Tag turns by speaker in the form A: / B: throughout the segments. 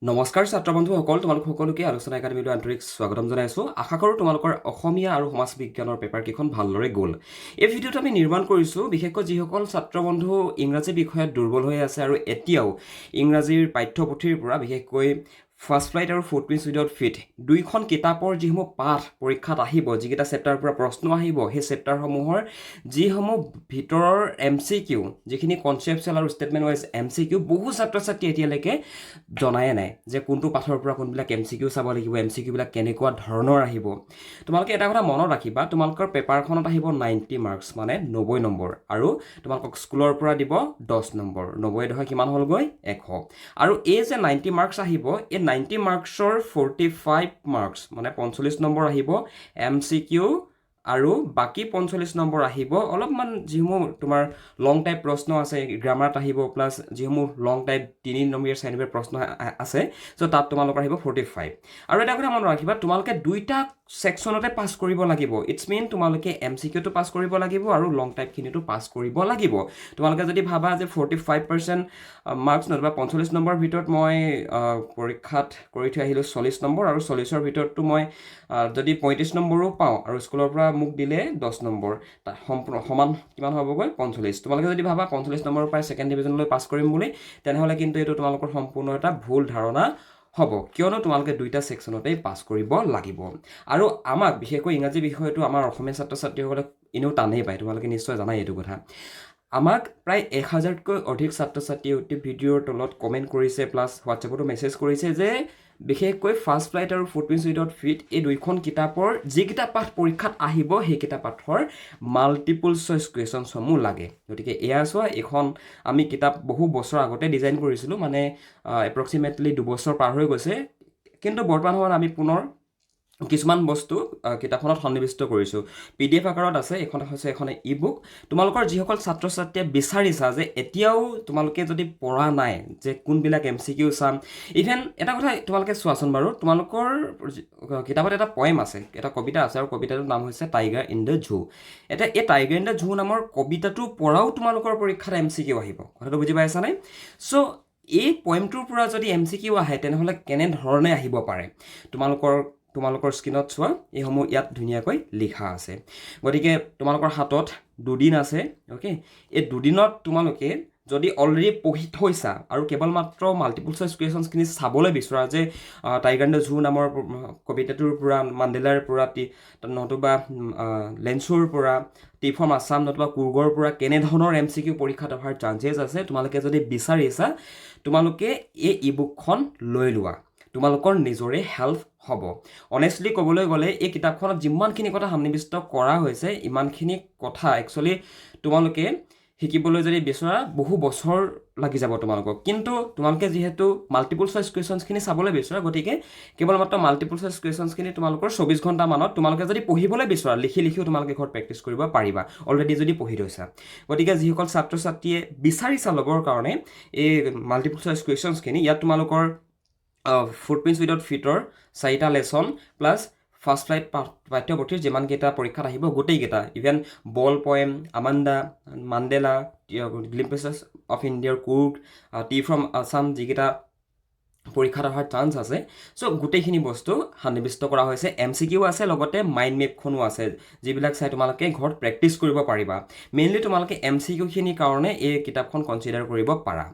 A: নমস্কাৰ ছাত্ৰ বন্ধুসকল, তোমালোক সকলোকে আলোচনা একাডেমীলৈ আন্তৰিক স্বাগতম জনাইছোঁ। আশা কৰোঁ তোমালোকৰ অসমীয়া আৰু সমাজ বিজ্ঞানৰ পেপাৰকেইখন ভালদৰে গ'ল। এই ভিডিঅ'টো আমি নিৰ্মাণ কৰিছোঁ বিশেষকৈ যিসকল ছাত্ৰ বন্ধু ইংৰাজী বিষয়ত দুৰ্বল হৈ আছে আৰু এতিয়াও ইংৰাজীৰ পাঠ্যপুথিৰ পৰা বিশেষকৈ ফাৰ্ষ্ট ফ্লাইট আৰু ফুটপ্ৰিণ্টছ উইদাউট ফিট দুইখন কিতাপৰ যিসমূহ পাঠ পৰীক্ষাত আহিব, যিকেইটা চেপ্টাৰৰ পৰা প্ৰশ্ন আহিব, সেই চেপ্টাৰসমূহৰ যিসমূহ ভিতৰৰ MCQ, যিখিনি কনচেপচুৱেল আৰু ষ্টেটমেণ্ট ৱাইজ MCQ, বহু ছাত্ৰ ছাত্ৰী এতিয়ালৈকে জনাই নাই যে কোনটো পাঠৰ পৰা কোনবিলাক MCQ চাব লাগিব, MCQ বিলাক কেনেকুৱা ধৰণৰ আহিব। তোমালোকে এটা কথা মনত ৰাখিবা, তোমালোকৰ পেপাৰখনত আহিব 90 মাৰ্কছ মানে 90 নম্বৰ, আৰু তোমালোকক স্কুলৰ পৰা দিব 10 নম্বৰ। 90 নহয় কিমান হ'লগৈ 100। আৰু এই যে 90 মাৰ্কছ আহিব, এই 90 মাৰ্কছৰ 45 মাৰ্কছ মানে 45 নম্বৰ আহিব MCQ, আৰু বাকী 45 নম্বৰ আহিব অলপমান যিসমূহ তোমাৰ লং টাইপ প্ৰশ্ন আছে, গ্ৰামাৰত আহিব, প্লাছ যিসমূহ লং টাইপ 3 নম্বৰীয়া 4 নম্বৰীয়া প্ৰশ্ন আছে, চ' তাত তোমালোকৰ আহিব 45। আৰু এটা কথা মনত ৰাখিবা, তোমালোকে দুইটা ছেকশ্যনতে পাছ কৰিব লাগিব। ইটছ মিন তোমালোকে MCQটো পাছ কৰিব লাগিব আৰু লং টাইপখিনিতো পাছ কৰিব লাগিব। তোমালোকে যদি ভাবা যে 45% মাৰ্কছ নতুবা 45 নম্বৰৰ ভিতৰত মই পৰীক্ষাত কৰি থৈ আহিলোঁ 40 নম্বৰ, আৰু 40ৰ ভিতৰততো মই যদি 35 নম্বৰো পাওঁ আৰু স্কুলৰ পৰা মোক দিলে 10 নম্বৰ, সম্পূৰ্ণ সমান কিমান হ'বগৈ 45। তোমালোকে যদি ভাবা 45 নম্বৰৰ পৰাই ছেকেণ্ড ডিভিজনলৈ পাছ কৰিম বুলি, তেনেহ'লে কিন্তু এইটো তোমালোকৰ সম্পূৰ্ণ এটা ভুল ধাৰণা হ'ব, কিয়নো তোমালোকে দুইটা ছেকশ্যনতেই পাছ কৰিব লাগিব। আৰু আমাক বিশেষকৈ ইংৰাজী বিষয়টো আমাৰ অসমীয়া ছাত্ৰ ছাত্ৰীসকলক এনেও টানেই পায়, তোমালোকে নিশ্চয় জানাই এইটো কথা। আমাক প্ৰায় 1000তকৈ অধিক ছাত্ৰ ছাত্ৰীয়ে ইউটিউব ভিডিঅ'ৰ তলত কমেণ্ট কৰিছে, প্লাছ হোৱাটছএপতো মেছেজ কৰিছে যে বিশেষকৈ ফাৰ্ষ্ট ফ্লাইট আৰু ফুটপ্ৰিণ্টছ উইদাউট ফিট এই দুইখন কিতাপৰ যিকেইটা পাঠ পৰীক্ষাত আহিব সেইকেইটা পাঠৰ মাল্টিপুল চইচ কুৱেশ্যনসমূহ লাগে। গতিকে এয়া চোৱা, এইখন আমি কিতাপ বহু বছৰ আগতে ডিজাইন কৰিছিলোঁ, মানে এপ্ৰক্সিমেটলি 2 বছৰ পাৰ হৈ গৈছে, কিন্তু বৰ্তমান সময়ত আমি পুনৰ কিছুমান বস্তু কিতাপখনত সন্নিৱিষ্ট কৰিছোঁ। PDF আকাৰত আছে, এইখন হৈছে এখন ই-বুক। তোমালোকৰ যিসকল ছাত্ৰ ছাত্ৰীয়ে বিচাৰিছা যে এতিয়াও তোমালোকে যদি পঢ়া নাই যে কোনবিলাক MCQ চাম, ইভেন এটা কথা তোমালোকে চোৱাচোন বাৰু, তোমালোকৰ কিতাপত এটা পয়েম আছে, এটা কবিতা আছে, আৰু কবিতাটোৰ নাম হৈছে টাইগাৰ ইন দ্য জু। এতিয়া এই টাইগাৰ ইন দ্য জু নামৰ কবিতাটোৰ পৰাও তোমালোকৰ পৰীক্ষাত MCQ আহিব, কথাটো বুজি পাইছানে? চ' এই পয়েমটোৰ পৰা যদি MCQ আহে তেনেহ'লে কেনেধৰণে আহিব পাৰে, তোমালোকৰ স্ক্ৰীণত চোৱা, এইসমূহ ইয়াত ধুনীয়াকৈ লিখা আছে। গতিকে তোমালোকৰ হাতত 2 দিন আছে, অ'কে। এই 2 দিনত তোমালোকে যদি অলৰেডি পঢ়ি থৈছা আৰু কেৱল মাত্ৰ মাল্টিপুল চইচ কুৱেশ্যনছখিনি চাবলৈ বিচৰা যে টাইগাৰ ইন দ্য জু নামৰ কবিতাটোৰ পৰা, মাণ্ডেলাৰ পৰা, নতুবা লেঞ্চুৰ পৰা, টি ফ্ৰম আছাম নতুবা কুৰ্গৰ পৰা কেনেধৰণৰ MCQ পৰীক্ষাত অহাৰ চান্সেছ আছে, তোমালোকে যদি বিচাৰিছা তোমালোকে এই ই-বুকখন লৈ লোৱা, তোমালোকৰ নিজৰে হেল্প হ'ব। অনেষ্টলি ক'বলৈ গ'লে এই কিতাপখনত যিমানখিনি কথা সন্নিৱিষ্ট কৰা হৈছে, ইমানখিনি কথা একচুৱেলি তোমালোকে শিকিবলৈ যদি বিচৰা বহু বছৰ লাগি যাব তোমালোকক। কিন্তু তোমালোকে যিহেতু মাল্টিপুল চইচ কুৱেশ্যনছখিনি চাবলৈ বিচৰা, গতিকে কেৱল মাত্ৰ মাল্টিপুল চইচ কুৱেশ্যনছখিনি তোমালোকৰ 24 ঘণ্টামানত তোমালোকে যদি পঢ়িবলৈ বিচৰা, লিখিও তোমালোকে ঘৰত প্ৰেক্টিছ কৰিব পাৰিবা, অলৰেডি যদি পঢ়ি থৈছা। গতিকে যিসকল ছাত্ৰ ছাত্ৰীয়ে বিচাৰিছা ল'বৰ কাৰণে এই মাল্টিপুল চইচ কুৱেশ্যনছখিনি, ইয়াত তোমালোকৰ ফুটপ্ৰিণ্টছ উইদাউট ফিটৰ 4টা লেচন, প্লাছ ফাৰ্ষ্ট ফ্লাইট পাঠ্যপুথিৰ যিমানকেইটা পৰীক্ষাত আহিব গোটেইকেইটা, even ball poem, Amanda, Mandela, glimpses of ইণ্ডিয়াৰ কুৰ্গ, টি ফ্ৰম আছাম, যিকেইটা পৰীক্ষাত অহাৰ চান্স আছে, চ' গোটেইখিনি বস্তু সন্নিৱিষ্ট কৰা হৈছে। MCQ আছে, লগতে মাইণ্ড মেপখনো আছে, যিবিলাক চাই তোমালোকে ঘৰত প্ৰেক্টিছ কৰিব পাৰিবা। মেইনলি তোমালোকে MCQখিনিৰ কাৰণে এই কিতাপখন কনচিডাৰ কৰিব পাৰা।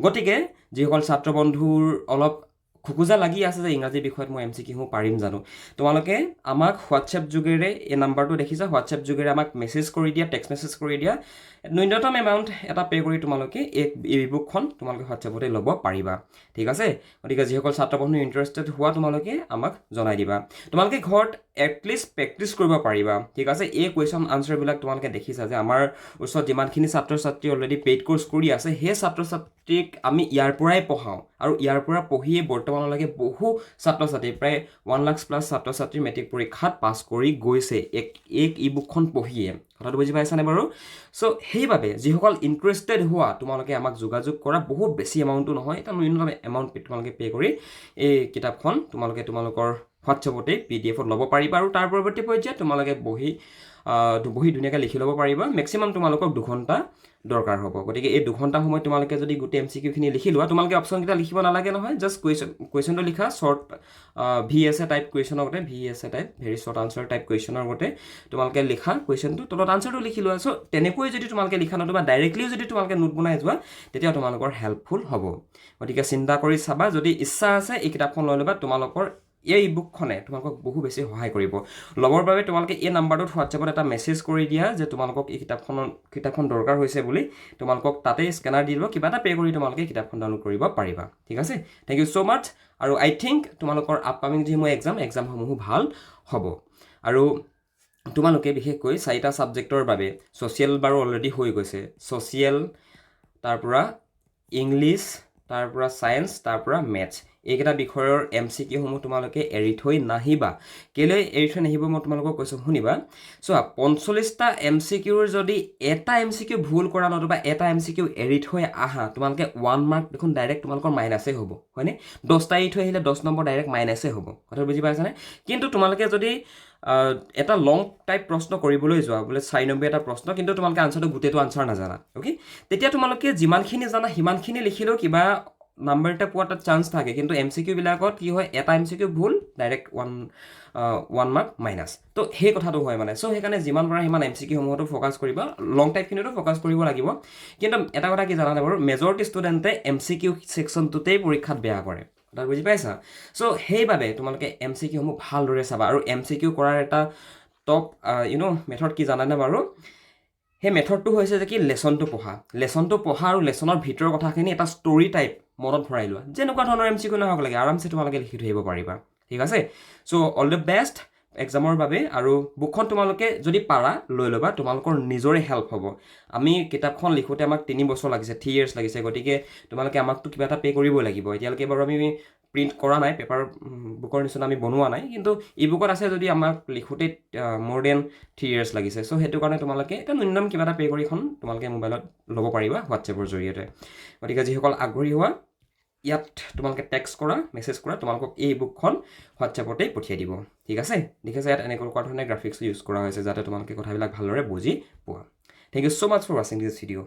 A: গতিকে যিসকল ছাত্ৰ বন্ধুৰ অলপ খোকোজা লাগি আছে যে ইংৰাজী বিষয়ত মই MCQ পাৰিম জানো, তোমালোকে আমাক হোৱাটছএপ যোগেৰে, এই নাম্বাৰটো দেখিছা, হোৱাটছএপ যোগেৰে আমাক মেছেজ কৰি দিয়া, টেক্সট মেছেজ কৰি দিয়া, ন্যূনতম এমাউণ্ট এটা পে' কৰি তোমালোকে এই ই-বুকখন তোমালোকে হোৱাটছএপতে ল'ব পাৰিবা, ঠিক আছে? গতিকে যিসকল ছাত্ৰ বন্ধু ইণ্টাৰেষ্টেড হোৱা, তোমালোকে আমাক জনাই দিবা। তোমালোকে ঘৰত এটলিষ্ট প্ৰেক্টিছ কৰিব পাৰিবা, ঠিক আছে? এই কুৱেশ্যন আনচাৰবিলাক তোমালোকে দেখিছা যে আমাৰ ওচৰত যিমানখিনি ছাত্ৰ ছাত্ৰী অলৰেডি পেইড কোৰ্চ কৰি আছে, সেই ছাত্ৰ ছাত্ৰীক আমি ইয়াৰ পৰাই পঢ়াওঁ, আৰু ইয়াৰ পৰা পঢ়িয়ে বৰ্তমানলৈকে বহু ছাত্ৰ ছাত্ৰী, প্ৰায় 1 লাখ প্লাছ ছাত্ৰ ছাত্ৰী মেট্ৰিক পৰীক্ষাত পাছ কৰি গৈছে এই ই-বুকখন পঢ়িয়ে, কথাটো বুজি পাইছানে বাৰু? চ' সেইবাবে যিসকল ইণ্টাৰেষ্টেড হোৱা, তোমালোকে আমাক যোগাযোগ কৰা, বহুত বেছি এমাউণ্টটো নহয়, এটা ন্যূনতম এমাউণ্ট তোমালোকে পে' কৰি এই কিতাপখন তোমালোকৰ হোৱাটছএপতে PDF-ত ল'ব পাৰিবা, আৰু তাৰ পৰৱৰ্তী পৰ্যায়ত তোমালোকে বহি ধুনীয়াকৈ লিখি ল'ব পাৰিবা। মেক্সিমাম তোমালোকক 2 ঘণ্টা দৰকাৰ হ'ব গতিকে এই 2 ঘণ্টা সময় তোমালোকে যদি গোটেই MCQখিনি লিখি লোৱা তোমালোকে অপশ্যনকেইটা লিখিব নালাগে নহয় জাষ্ট কুৱেশ্যনটো লিখা শ্বৰ্ট VSA টাইপ কুৱেশ্যনৰ আগতে VSA type very short answer type কুৱেশ্যনৰ আগতে তোমালোকে লিখা কুৱেশ্যনটো তলত আনচাৰটো লিখি লোৱা চ' তেনেকৈ যদি তোমালোকে লিখা নতুবা ডাইৰেক্টলি যদি তোমালোকে নোট বনাই যোৱা তেতিয়া তোমালোকৰ হেল্পফুল হ'ব গতিকে চিন্তা কৰি চাবা যদি ইচ্ছা আছে এই কিতাপখন লৈ ল'বা তোমালোকৰ এই বুকখনে তোমালোকক বহু বেছি সহায় কৰিব ল'বৰ বাবে তোমালোকে এই নাম্বাৰটোত হোৱাটছএপত এটা মেছেজ কৰি দিয়া যে তোমালোকক এই কিতাপখন দৰকাৰ হৈছে বুলি তোমালোকক তাতে স্কেনাৰ দি দিব কিবা এটা পে' কৰি তোমালোকে কিতাপখন ডাউনলোড কৰিব পাৰিবা ঠিক আছে থেংক ইউ ছ' মাছ আৰু আই থিংক তোমালোকৰ আপকামিং যিসমূহ এক্সামসমূহো ভাল হ'ব আৰু তোমালোকে বিশেষকৈ 4টা ছাবজেক্টৰ বাবে ছ'চিয়েল বাৰু অলৰেডি হৈ গৈছে ছ'চিয়েল তাৰপৰা ইংলিছ তাৰপৰা ছায়েন্স তাৰপৰা মেথছ এইকেইটা বিষয়ৰ MCQসমূহ তোমালোকে এৰি থৈ নাহিবা কেলৈ এৰি থৈ নাহিব মই তোমালোকক কৈছোঁ শুনিবা চোৱা 45টা MCQৰ যদি এটা MCQ ভুল কৰা নতুবা এটা MCQ এৰি থৈ আহা তোমালোকে 1 মাৰ্ক দেখোন ডাইৰেক্ট তোমালোকৰ মাইনাছেই হ'ব হয়নে 10টা এৰি থৈ আহিলে 10 নম্বৰ ডাইৰেক্ট মাইনাছেই হ'ব কথা বুজি পাইছানে কিন্তু তোমালোকে যদি এটা লং টাইপ প্ৰশ্ন কৰিবলৈ যোৱা বোলে 4 নম্বৰ এটা প্ৰশ্ন কিন্তু তোমালোকে আনচাৰটো গোটেইটো আনচাৰ নাজানা অ'কে তেতিয়া তোমালোকে যিমানখিনি জানা সিমানখিনি লিখিলেও কিবা নাম্বাৰ এটা পোৱা এটা চান্স থাকে কিন্তু MCQ বিলাকত কি হয় এটা MCQ ভুল ডাইৰেক্ট 1 মাৰ্ক মাইনাছ তো সেই কথাটো হয় মানে চ' সেইকাৰণে যিমান পৰা সিমান MCQসমূহতো ফ'কাছ কৰিবা লং টাইপখিনিতো ফ'কাছ কৰিব লাগিব কিন্তু এটা কথা কি জানানে বাৰু মেজৰিটি ষ্টুডেণ্টে MCQ ছেকশ্যনটোতেই পৰীক্ষাত বেয়া কৰে কথা বুজি পাইছা চ' সেইবাবে তোমালোকে MCQসমূহ ভালদৰে চাবা আৰু MCQ কৰাৰ এটা টপ মেথড কি জানানে বাৰু সেই মেথডটো হৈছে যে কি লেচনটো পঢ়া আৰু লেচনৰ ভিতৰৰ কথাখিনি এটা ষ্টৰি টাইপ মনত ভৰাই লোৱা যেনেকুৱা ধৰণৰ MCQ নহওক লাগে আৰামছে তোমালোকে লিখি থৈ আহিব পাৰিবা ঠিক আছে চ' অল দ্য বেষ্ট এক্সামৰ বাবে আৰু বুকখন তোমালোকে যদি পাৰা লৈ ল'বা তোমালোকৰ নিজৰে হেল্প হ'ব আমি কিতাপখন লিখোঁতে আমাক 3 বছৰ লাগিছে 3 years লাগিছে গতিকে তোমালোকে আমাকতো কিবা এটা পে' কৰিবই লাগিব এতিয়ালৈকে বাৰু আমি প্ৰিণ্ট কৰা নাই পেপাৰ বুকৰ নিচিনা আমি বনোৱা নাই কিন্তু ই বুকত আছে যদি আমাক লিখোঁতে মোৰ দেন 3 years লাগিছে চ' সেইটো কাৰণে তোমালোকে এটা ন্যূনতম কিবা এটা পে' কৰি এখন তোমালোকে মোবাইলত ল'ব পাৰিবা হোৱাটছএপৰ জৰিয়তে গতিকে যিসকল আগ্ৰহী হোৱা ইয়াত তোমালোকে টেক্সট কৰা মেছেজ কৰা তোমালোকক এই বুকখন হোৱাটছএপতেই পঠিয়াই দিব ঠিক আছে দেখিছে ইয়াত এনেকুৱা ধৰণে গ্ৰাফিক্স ইউজ কৰা হৈছে যাতে তোমালোকে কথাবিলাক ভালদৰে বুজি পোৱা thank you so' much for ৱাচিং দিছ ভিডিঅ'